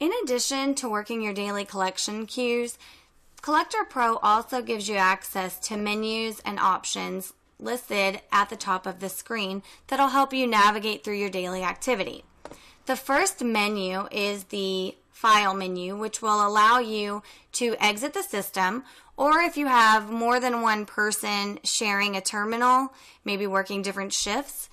In addition to working your daily collection queues, Collector Pro also gives you access to menus and options listed at the top of the screen that'll help you navigate through your daily activity. The first menu is the File menu, which will allow you to exit the system, or if you have more than one person sharing a terminal, maybe working different shifts,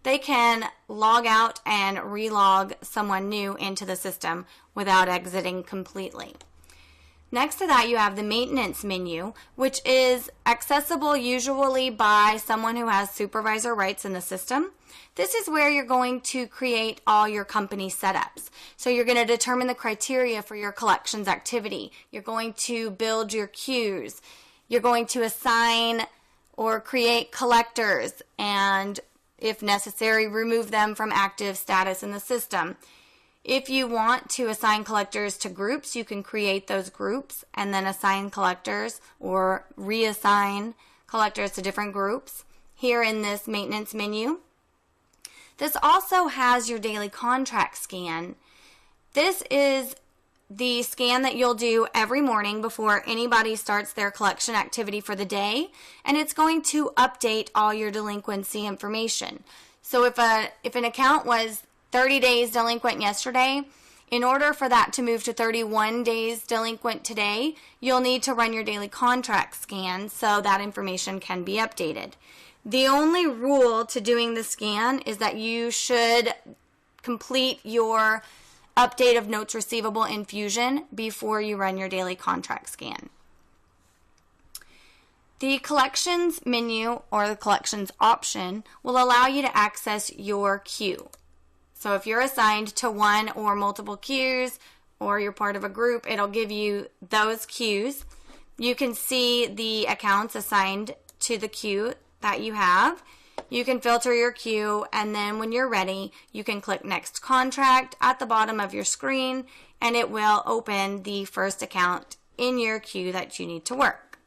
they can log out and relog someone new into the system without exiting completely. Next to that, you have the maintenance menu, which is accessible usually by someone who has supervisor rights in the system. This is where you're going to create all your company setups. So you're going to determine the criteria for your collections activity. You're going to build your queues. You're going to assign or create collectors and, if necessary, remove them from active status in the system. If you want to assign collectors to groups, you can create those groups and then assign collectors or reassign collectors to different groups here in this maintenance menu. This also has your daily contract scan. This is the scan that you'll do every morning before anybody starts their collection activity for the day, and it's going to update all your delinquency information. So if an account was 30 days delinquent yesterday, in order for that to move to 31 days delinquent today, you'll need to run your daily contract scan so that information can be updated. The only rule to doing the scan is that you should complete your update of notes receivable in Fusion before you run your daily contract scan. The collections menu or the collections option will allow you to access your queue. So if you're assigned to one or multiple queues or you're part of a group, it'll give you those queues. You can see the accounts assigned to the queue that you have. You can filter your queue, and then when you're ready, you can click Next Contract at the bottom of your screen, and it will open the first account in your queue that you need to work.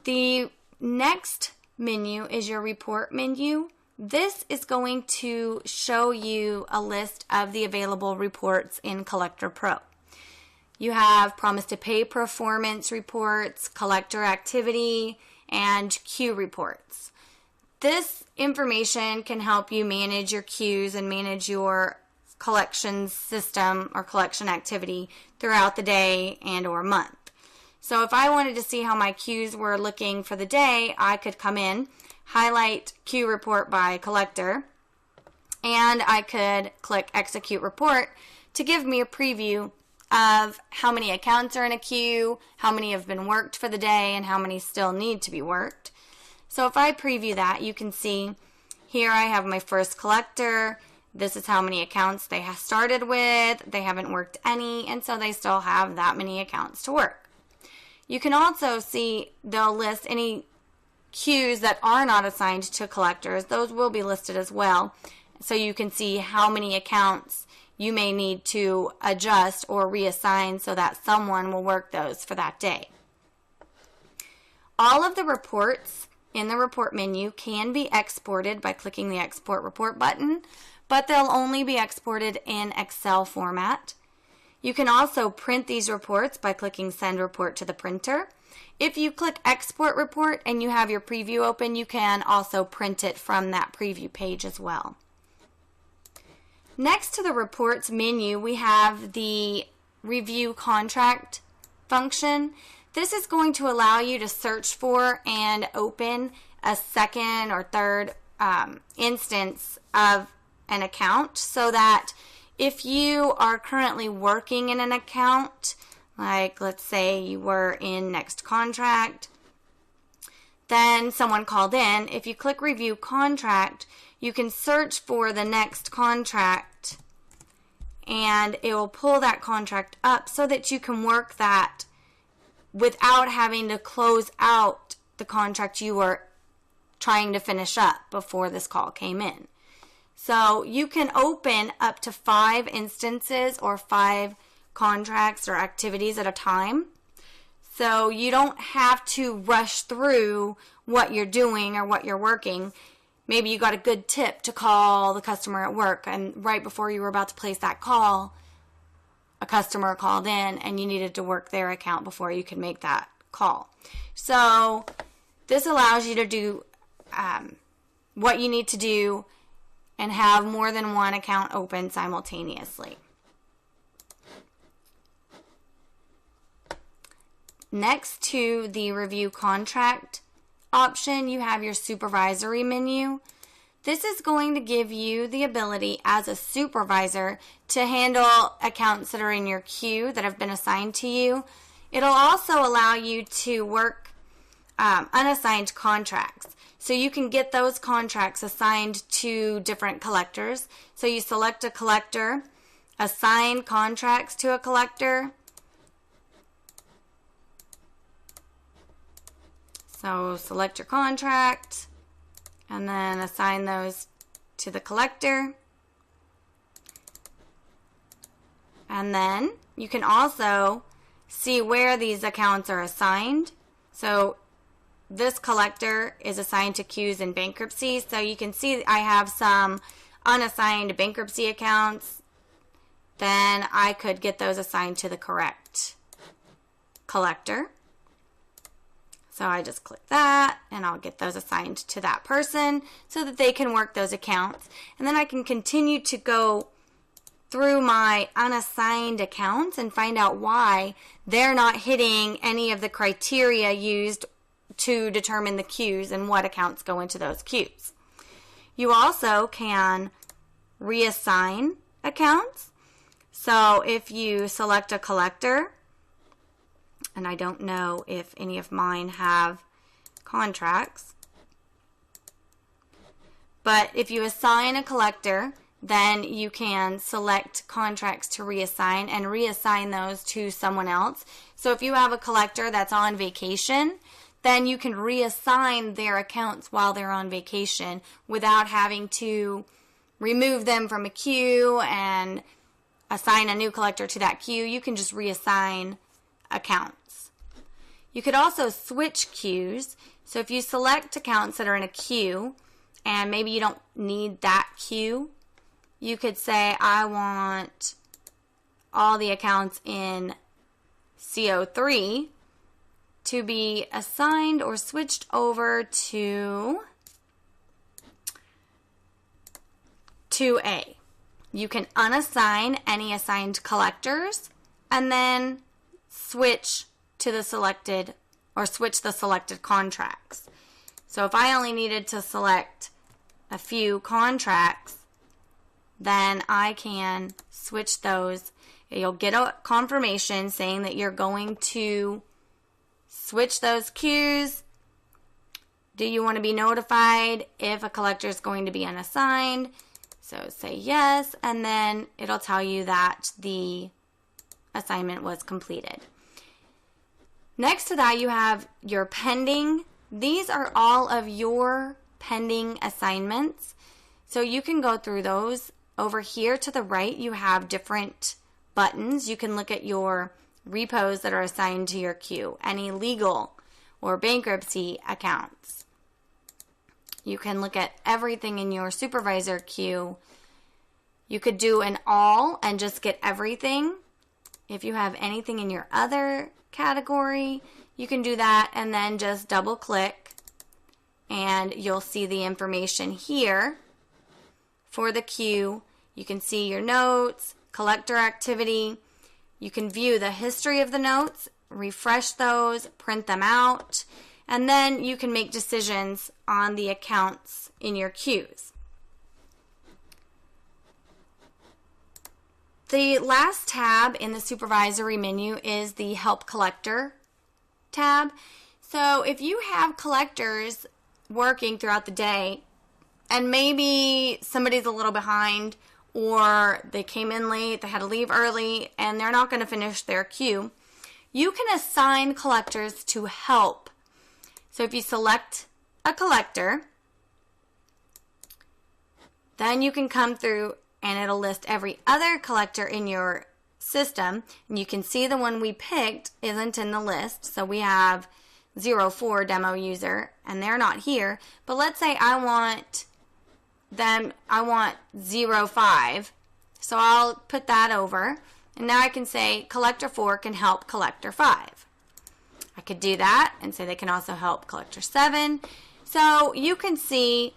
The next menu is your Report menu. This is going to show you a list of the available reports in Collector Pro. You have Promise to Pay performance reports, collector activity, and queue reports. This information can help you manage your queues and manage your collection system or collection activity throughout the day and or month. So if I wanted to see how my queues were looking for the day, I could come in, highlight queue report by collector, and I could click execute report to give me a preview of how many accounts are in a queue, how many have been worked for the day, and how many still need to be worked. So if I preview that, you can see here I have my first collector. This is how many accounts they have started with. They haven't worked any, and so they still have that many accounts to work. You can also see they'll list any queues that are not assigned to collectors. Those will be listed as well, so you can see how many accounts you may need to adjust or reassign so that someone will work those for that day. All of the reports in the report menu can be exported by clicking the Export Report button, but they'll only be exported in Excel format. You can also print these reports by clicking Send Report to the printer. If you click Export Report and you have your preview open, you can also print it from that preview page as well. Next to the Reports menu, we have the Review Contract function. This is going to allow you to search for and open a second or third instance of an account, so that if you are currently working in an account, like let's say you were in Next Contract, then someone called in, if you click Review Contract, you can search for the next contract and it will pull that contract up so that you can work that without having to close out the contract you were trying to finish up before this call came in. So you can open up to 5 instances or 5 contracts or activities at a time. So you don't have to rush through what you're doing or what you're working. maybe you got a good tip to call the customer at work, and right before you were about to place that call, a customer called in and you needed to work their account before you could make that call. So this allows you to do what you need to do and have more than one account open simultaneously. Next to the review contract option, you have your supervisory menu. This is going to give you the ability as a supervisor to handle accounts that are in your queue that have been assigned to you. It'll also allow you to work unassigned contracts. So you can get those contracts assigned to different collectors. So you select a collector, assign contracts to a collector. So select your contract and then assign those to the collector. And then you can also see where these accounts are assigned. So this collector is assigned to queues in bankruptcy. So you can see I have some unassigned bankruptcy accounts. Then I could get those assigned to the correct collector. So I just click that and I'll get those assigned to that person so that they can work those accounts. And then I can continue to go through my unassigned accounts and find out why they're not hitting any of the criteria used to determine the queues and what accounts go into those queues. You also can reassign accounts. So if you select a collector, and I don't know if any of mine have contracts, but if you assign a collector, then you can select contracts to reassign and reassign those to someone else. So if you have a collector that's on vacation, then you can reassign their accounts while they're on vacation without having to remove them from a queue and assign a new collector to that queue. You can just reassign accounts. You could also switch queues. So if you select accounts that are in a queue and maybe you don't need that queue, you could say, I want all the accounts in CO3 to be assigned or switched over to 2A. You can unassign any assigned collectors and then switch to the selected or switch the selected contracts. So if I only needed to select a few contracts, then I can switch those. You'll get a confirmation saying that you're going to switch those queues. Do you want to be notified if a collector is going to be unassigned? So say yes, and then it'll tell you that the assignment was completed. Next to that, you have your pending. These are all of your pending assignments. So you can go through those. Over here to the right, you have different buttons. You can look at your repos that are assigned to your queue, any legal or bankruptcy accounts. You can look at everything in your supervisor queue. You could do an all and just get everything. If you have anything in your other category, you can do that and then just double click and you'll see the information here for the queue. You can see your notes, collector activity. You can view the history of the notes, refresh those, print them out, and then you can make decisions on the accounts in your queues. The last tab in the supervisory menu is the Help Collector tab. So if you have collectors working throughout the day and maybe somebody's a little behind or they came in late, they had to leave early, and they're not going to finish their queue, you can assign collectors to help. So if you select a collector, then you can come through and it'll list every other collector in your system. And you can see the one we picked isn't in the list. So we have 04 demo user and they're not here. But let's say I want then I want 05. So I'll put that over. And now I can say collector 4 can help collector 5. I could do that and say they can also help collector 7. So you can see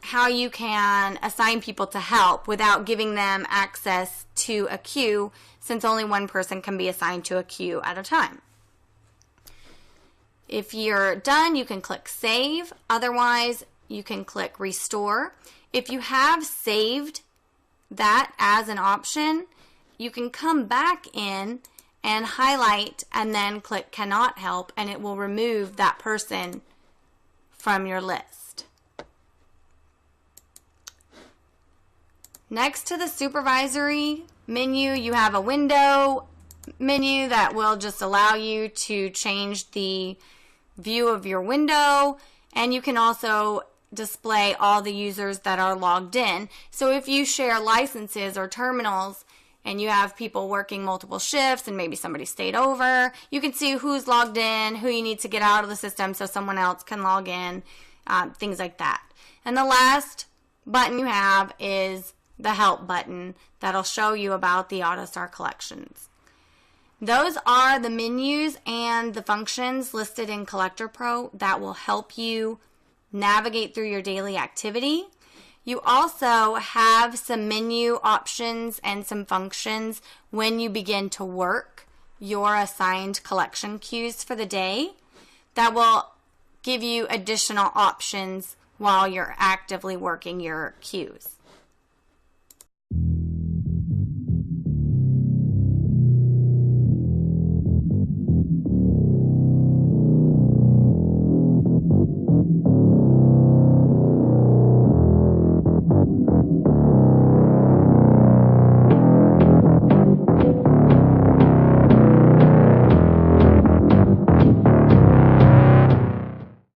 how you can assign people to help without giving them access to a queue, since only one person can be assigned to a queue at a time. If you're done, you can click Save. Otherwise, you can click Restore. If you have saved that as an option, you can come back in and highlight and then click Cannot Help, and it will remove that person from your list. Next to the Supervisory menu, you have a window menu that will just allow you to change the view of your window, and you can also display all the users that are logged in. So if you share licenses or terminals and you have people working multiple shifts and maybe somebody stayed over, you can see who's logged in, who you need to get out of the system so someone else can log in, things like that. And the last button you have is the Help button that'll show you about the AutoStar collections. Those are the menus and the functions listed in Collector Pro that will help you navigate through your daily activity. You also have some menu options and some functions when you begin to work your assigned collection queues for the day that will give you additional options while you're actively working your queues.